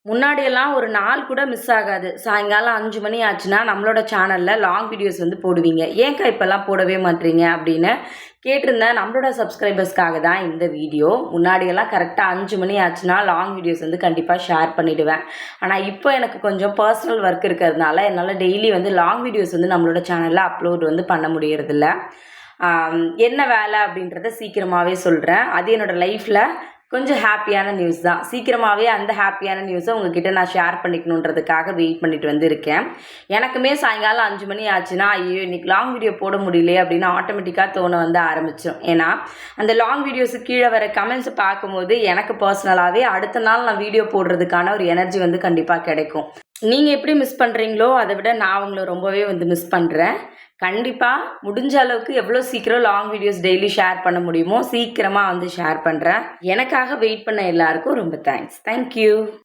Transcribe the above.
முன்னாடியெல்லாம் ஒரு நாள் கூட மிஸ் ஆகாது. சாயங்காலம் 5 மணி ஆச்சுன்னா, நம்மளோட சேனல்ல லாங் வீடியோஸ் வந்து போடுவீங்க. "ஏன்க்கா இப்பலாம் போடவே மாட்றீங்க?" அப்படின்னு கேட்டிருந்தேன். நம்மளோட சப்ஸ்கிரைபர்ஸ்க்காக தான் இந்த வீடியோ. முன்னாடியெல்லாம் கரெக்ட்டா 5 மணி ஆச்சுன்னா, லாங் வீடியோஸ் வந்து கண்டிப்பா ஷேர் பண்ணிடுவேன். ஆனா, இப்போ எனக்கு கொஞ்சம் பர்சனல் ஒர்க் இருக்கிறதுனால, என்னால டெய்லி வந்து லாங் வீடியோஸ் வந்து நம்மளோட சேனல்ல அப்லோட் வந்து பண்ண முடியறதில்ல. என்ன வேலை அப்படின்றத சீக்கிரமாவே சொல்றேன். அது என்னோட லைஃப்ல கொஞ்சம் ஹாப்பியான நியூஸ் தான். சீக்கிரமாவே அந்த ஹாப்பியான நியூஸை உங்ககிட்ட நான் ஷேர் பண்ணிக்கணுன்றதுக்காக வெயிட் பண்ணிட்டு வந்து இருக்கேன். எனக்குமே சாயங்காலம் 5 மணி ஆச்சுன்னா, ஐயோ! இன்னைக்கு லாங் வீடியோ போட முடியலையே அப்படின்னு ஆட்டோமேட்டிக்கா தோண வந்து ஆரம்பிச்சுரும். ஏன்னா, அந்த லாங் வீடியோஸுக்கு கீழே வர கமெண்ட்ஸ் பார்க்கும்போது எனக்கு பர்சனலாவே அடுத்த நாள் நான் வீடியோ போடுறதுக்கான ஒரு எனர்ஜி வந்து கண்டிப்பா கிடைக்கும். நீங்க எப்படி மிஸ் பண்றீங்களோ, அத விட நான் உங்கள ரொம்பவே வந்து மிஸ் பண்றேன். கண்டிப்பா முடிஞ்ச அளவுக்கு எவ்வளோ சீக்கிரம் லாங் வீடியோஸ் டெய்லி ஷேர் பண்ண முடியுமோ, சீக்கிரமா வந்து ஷேர் பண்றேன். எனக்காக வெயிட் பண்ண எல்லாருக்கும் ரொம்ப தேங்க்ஸ். Thank you.